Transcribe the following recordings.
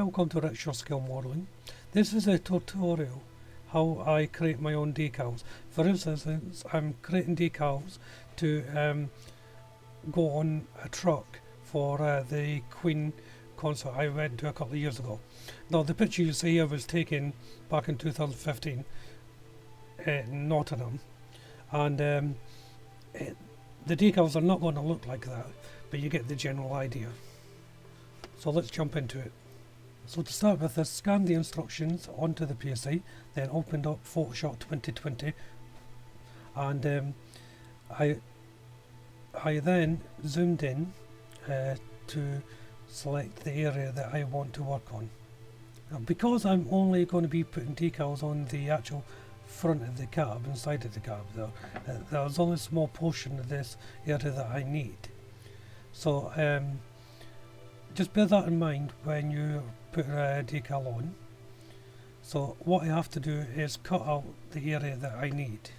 Welcome to Richer Scale Modelling. This is a tutorial how I create my own decals. For instance, I'm creating decals to go on a truck for the Queen concert I went to a couple of years ago. Now the picture you see here was taken back in 2015 in Nottingham, and the decals are not going to look like that, but you get the general idea. So let's jump into it. So to start with, I scanned the instructions onto the PC, then opened up Photoshop 2020, and I then zoomed in to select the area that I want to work on. Now, because I'm only going to be putting decals on the actual front of the cab, inside of the cab though, there's only a small portion of this area that I need. So just bear that in mind when you put a decal on. So what I have to do is cut out the area that I need.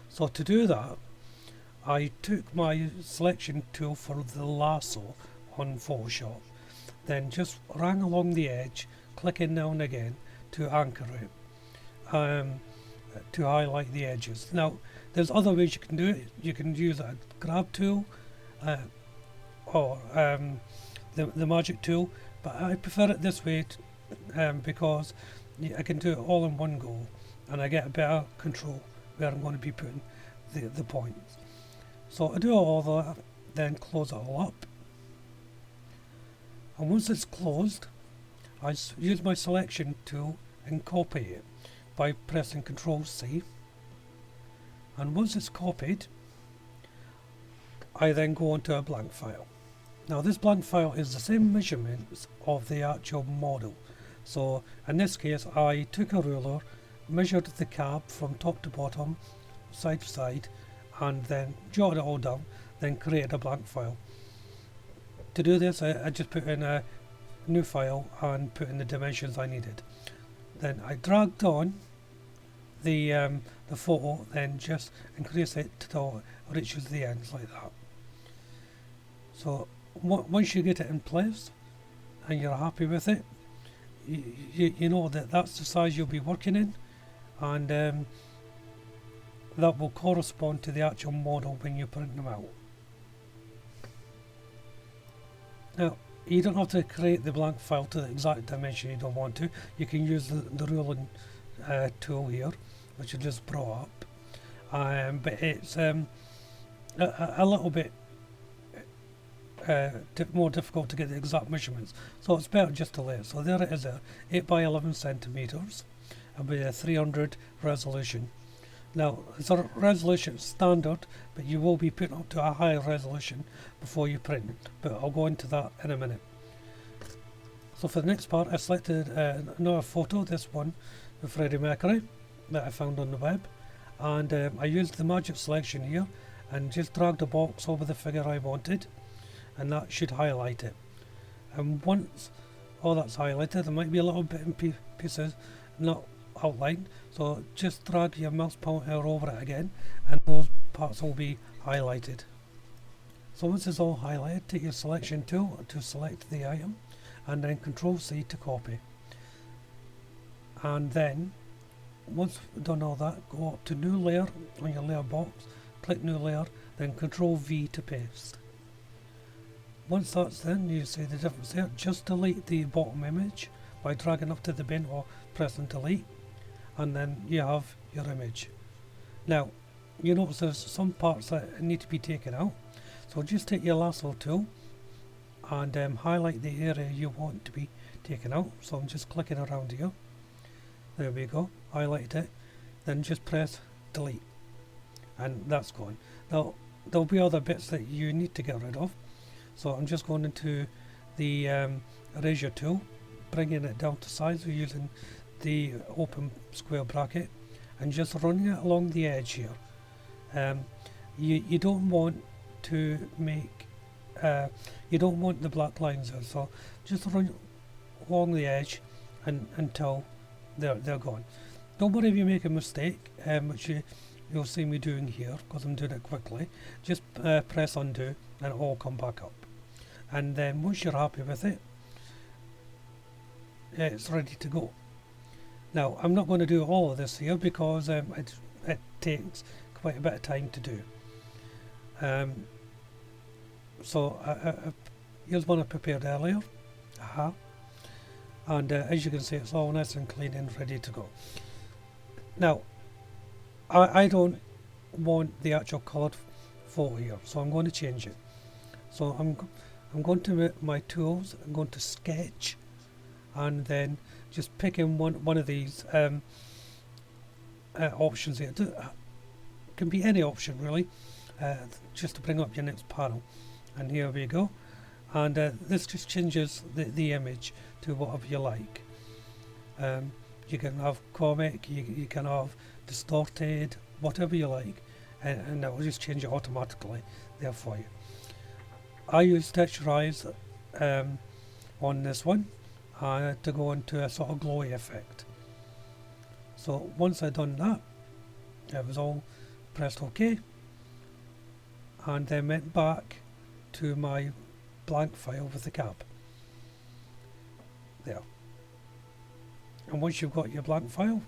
So to do that, I took my selection tool for the lasso on Photoshop, then just ran along the edge, clicking now and again to anchor it, to highlight the edges. Now there's other ways you can do it. You can use a grab tool or the magic tool, but I prefer it this way because I can do it all in one go and I get a better control where I'm going to be putting the points. So I do all that, then close it all up, and once it's closed, I use my selection tool and copy it by pressing Ctrl C, and once it's copied, I then go onto a blank file. Now this blank file is the same measurements of the actual model. So in this case I took a ruler, measured the cab from top to bottom, side to side, and then jotted it all down, then created a blank file. To do this I just put in a new file and put in the dimensions I needed. Then I dragged on the photo, then just increase it till it reaches the ends like that. So once you get it in place and you're happy with it, you know that that's the size you'll be working in, and that will correspond to the actual model when you print them out. Now you don't have to create the blank file to the exact dimension you don't want to. You can use the ruling tool here, which I just brought up, but it's a little bit more difficult to get the exact measurements, so it's better just to lay it. So there it is, 8 by 11 centimeters, and with a 300 resolution. Now it's a resolution standard, but you will be putting up to a higher resolution before you print, but I'll go into that in a minute. So for the next part, I selected another photo, this one with Freddie Mercury that I found on the web, and I used the magic selection here and just dragged a box over the figure I wanted, and that should highlight it. And once all that's highlighted, there might be a little bit in pieces not outlined, so just drag your mouse pointer over it again and those parts will be highlighted. So once it's all highlighted, take your selection tool to select the item and then Ctrl C to copy. And then once we've done all that, go up to new layer on your layer box, click new layer, then Ctrl V to paste. Once that's done, you see the difference there. Just delete the bottom image by dragging up to the bin or pressing delete, and then you have your image. Now you notice there's some parts that need to be taken out, so just take your lasso tool and highlight the area you want to be taken out. So I'm just clicking around here, there we go, highlighted it, then just press delete and that's gone. Now there'll be other bits that you need to get rid of, so I'm just going into the erasure tool, bringing it down to size using the open square bracket and just running it along the edge here. You don't want to make you don't want the black lines there, so just run along the edge and until they're gone. Don't worry if you make a mistake, which you'll see me doing here because I'm doing it quickly. Just press undo and it will all come back up, and then once you're happy with it, it's ready to go. Now I'm not going to do all of this here because it takes quite a bit of time to do. So here's one I prepared earlier. And as you can see, it's all nice and clean and ready to go. Now I don't want the actual coloured photo here, so I'm going to change it. So I'm going to my tools, I'm going to sketch, and then just picking one of these options here. It can be any option really, just to bring up your next panel. And here we go. And this just changes the image to whatever you like. You can have comic, you can have distorted, whatever you like, and that will just change it automatically there for you. I use Texturizer on this one to go into a sort of glowy effect. So once I've done that, it was all pressed OK, and then went back to my blank file with the cap there. And once you've got your blank file,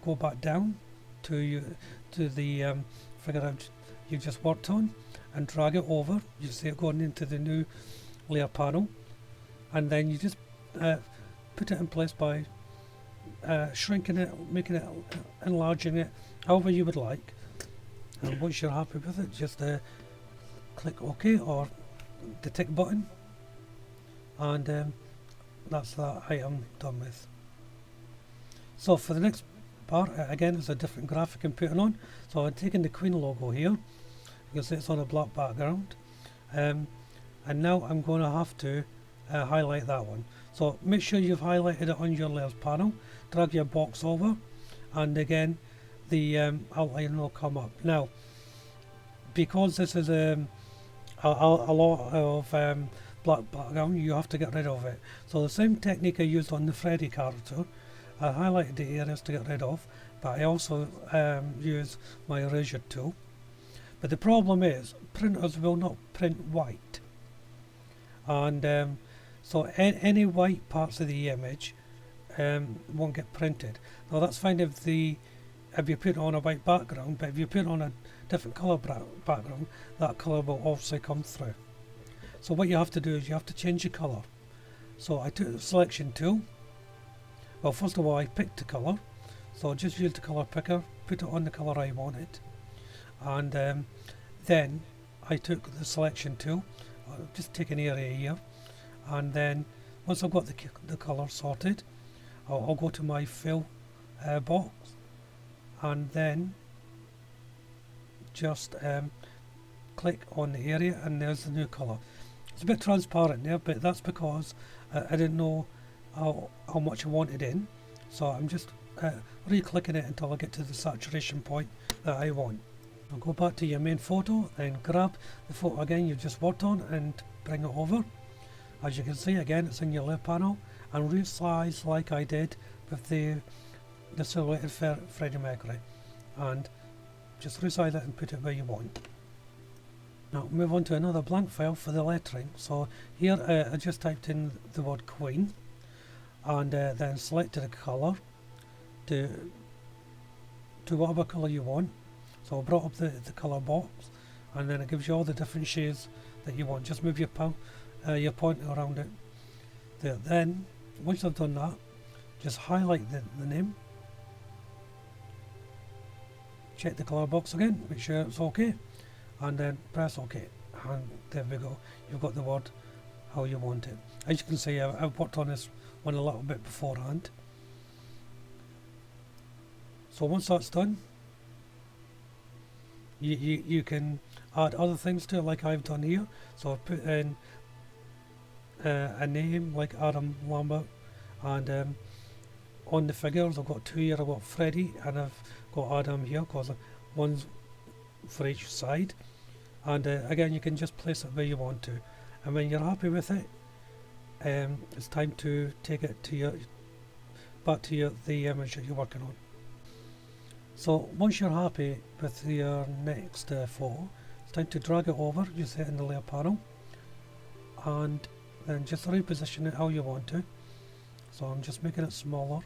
go back down to the figure you just worked on and drag it over. You see it going into the new layer panel, and then you just put it in place by shrinking it, making it, enlarging it, however you would like. And once you're happy with it, just click OK or the tick button, and that's that item done with. So for the next part, again, it's a different graphic I'm putting on. So I'm taking the Queen logo here, you can see it's on a black background, and now I'm going to have to highlight that one. So make sure you've highlighted it on your layers panel, drag your box over, and again the outline will come up. Now because this is a lot of black background, you have to get rid of it. So the same technique I used on the Freddy character, I highlighted the areas to get rid of, but I also use my erasure tool. But the problem is printers will not print white, and so any white parts of the image won't get printed. Now that's fine if you put it on a white background, but if you put it on a different colour background, that colour will obviously come through. So what you have to do is you have to change your colour. So I took the selection tool. Well, first of all, I picked the colour, so I just used the colour picker, put it on the colour I wanted, and then I took the selection tool, just take an area here, and then once I've got the colour sorted, I'll go to my fill box, and then just click on the area, and there's the new colour. It's a bit transparent there, but that's because I didn't know how much I wanted in, so I'm just re-clicking it until I get to the saturation point that I want. I'll go back to your main photo and grab the photo again you've just worked on and bring it over. As you can see, again, it's in your layer panel, and resize like I did with the silhouetted Freddie Mercury, and just resize it and put it where you want. Now move on to another blank file for the lettering. So here I just typed in the word Queen, and then selected a colour to whatever colour you want. So I brought up the colour box, and then it gives you all the different shades that you want. Just move your pointer around it there. Then once I've done that, just highlight the name, check the colour box again, make sure it's OK, and then press OK, and there we go, you've got the word how you want it. As you can see, I've worked on this one a little bit beforehand. So once that's done, you can add other things to it like I've done here. So I've put in a name like Adam Lambert, and on the figures I've got two here. I've got Freddy and I've got Adam here, because one's for each side, and again you can just place it where you want to, and when you're happy with it, it's time to take it to back to the image that you're working on. So once you're happy with your next photo, it's time to drag it over. You see it in the layer panel, and then just reposition it how you want to, So I'm just making it smaller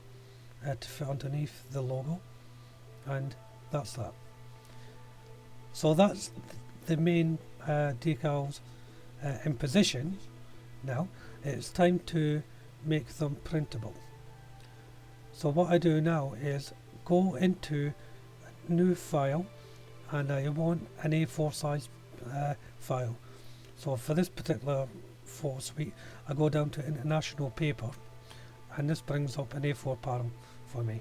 to fit underneath the logo, and that's that. So that's the main decals in position. Now it's time to make them printable. So what I do now is go into a new file, and I want an A4 size file. So for this particular photo suite, I go down to International Paper, and this brings up an A4 panel for me.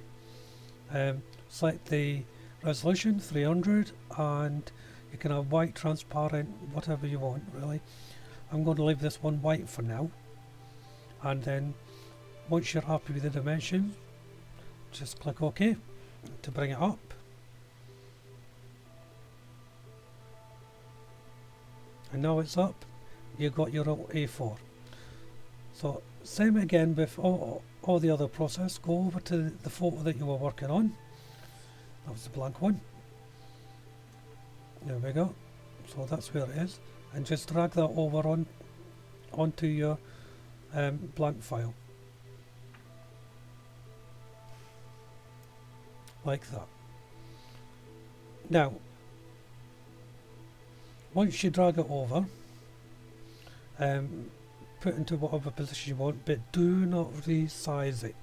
Select the resolution 300, and you can have white, transparent, whatever you want really. I'm going to leave this one white for now, and then once you're happy with the dimensions, just click OK to bring it up. And now it's up, you've got your A4. So same again with all the other process. Go over to the photo that you were working on. That was the blank one. There we go. So that's where it is, and just drag that over onto your blank file, like that. Now once you drag it over, put into whatever position you want, but do not resize it.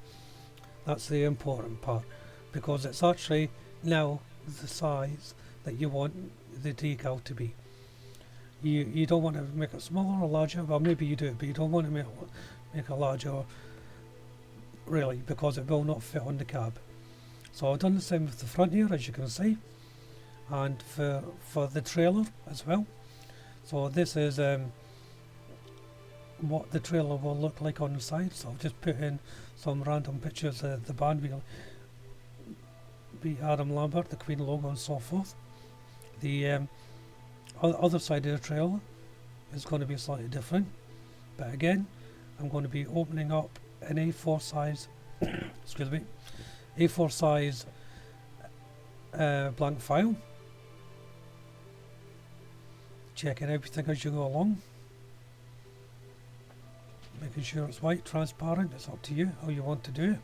That's the important part, because it's actually now the size that you want the decal to be. You don't want to make it smaller or larger. Well, maybe you do, but you don't want to make it larger really, because it will not fit on the cab. So I've done the same with the front here, as you can see, and for the trailer as well. So this is what the trailer will look like on the side. So I've just put in some random pictures of the band, be Adam Lambert, the Queen logo, and so forth. The other side of the trailer is going to be slightly different, but again I'm going to be opening up an A4 size excuse me, A4 size blank file, checking everything as you go along, making sure it's white, transparent. It's up to you how you want to do it.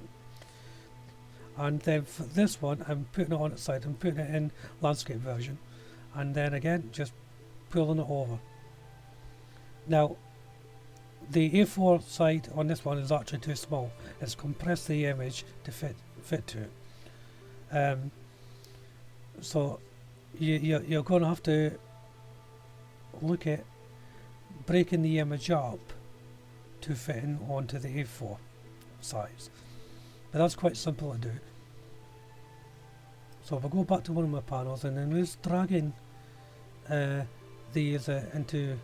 And then for this one, I'm putting it on its side. I'm putting it in landscape version, and then again just pulling it over. Now the A4 side on this one is actually too small. It's compressed the image to fit to it. So you're going to have to look at breaking the image up to fit in onto the A4 size, but that's quite simple to do. So if I go back to one of my panels, and then just dragging these into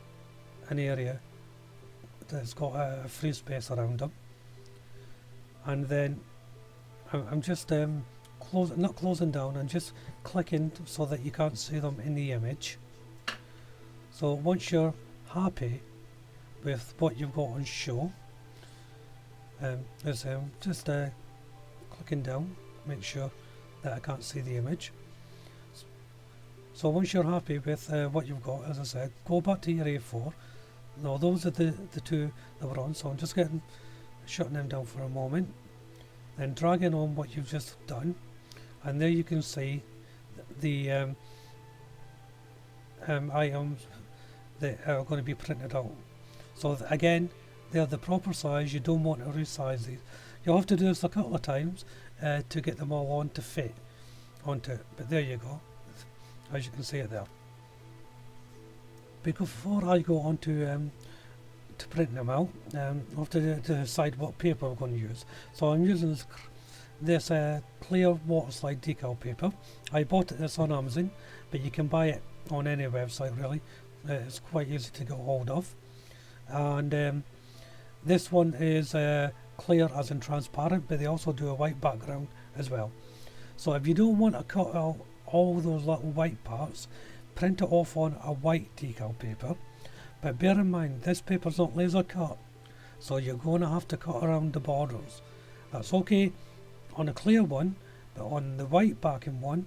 an area that's got a free space around them, and then I'm just not closing down, and just clicking so that you can't see them in the image. So once you're happy with what you've got on show, just clicking down, make sure that I can't see the image. So once you're happy with what you've got, as I said, go back to your A4. Now those are the two that were on, so I'm just shutting them down for a moment, then dragging on what you've just done, and there you can see the items that are going to be printed out. So again, they're the proper size. You don't want to resize these. You'll have to do this a couple of times to get them all on to fit onto it, but there you go, as you can see it there. Before I go on to print them out, I have to decide what paper I'm going to use. So I'm using this clear water slide decal paper. I bought this on Amazon, but you can buy it on any website really. It's quite easy to get hold of. And this one is clear as in transparent, but they also do a white background as well. So if you don't want to cut out all those little white parts, print it off on a white decal paper. But bear in mind, this paper is not laser cut, so you're going to have to cut around the borders. That's okay on a clear one, but on the white backing one,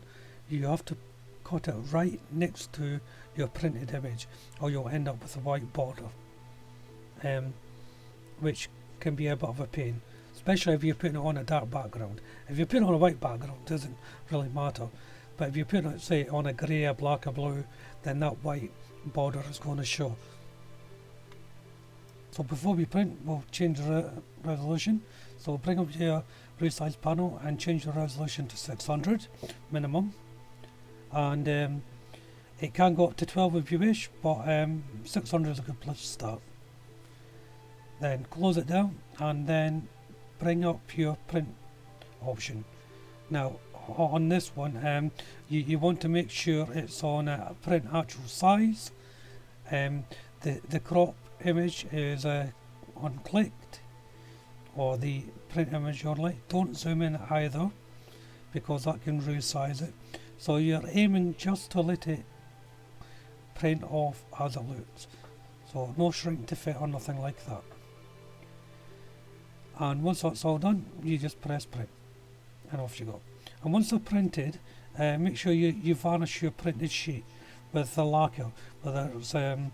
you have to cut it right next to your printed image, or you'll end up with a white border, which can be a bit of a pain. especially if you're putting it on a dark background. If you put it on a white background, it doesn't really matter, but if you put it, say, on a grey, a black, a blue, then that white border is going to show. So before we print, we'll change the resolution. So bring up your resize panel and change the resolution to 600 minimum, and it can go up to 12 if you wish, but 600 is a good place to start. Then close it down and then bring up your print option. Now on this one, you want to make sure it's on a print actual size. The crop image is unclicked, or the print image only. Don't zoom in either, because that can resize it. So you're aiming just to let it print off as it looks. So no shrink to fit or nothing like that. And once that's all done, you just press print and off you go. And once they're printed, make sure you varnish your printed sheet with the lacquer, whether it's a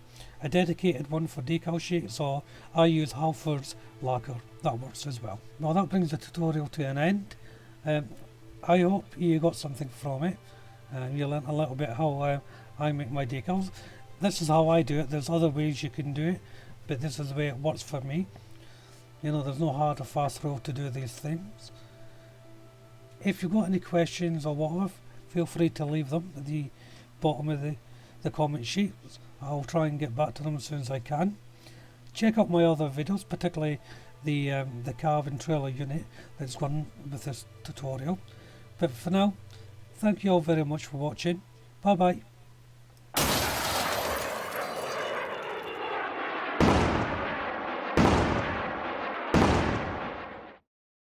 dedicated one for decal sheets, or I use Halford's lacquer. That works as well. Well, that brings the tutorial to an end. I hope you got something from it. You learnt a little bit how I make my decals. This is how I do it. There's other ways you can do it, but this is the way it works for me. You know, there's no hard or fast rule to do these things. If you've got any questions or whatever, feel free to leave them at the bottom of the comment sheets. I'll try and get back to them as soon as I can. Check out my other videos, particularly the carving trailer unit that's gone with this tutorial. But for now, thank you all very much for watching. Bye bye.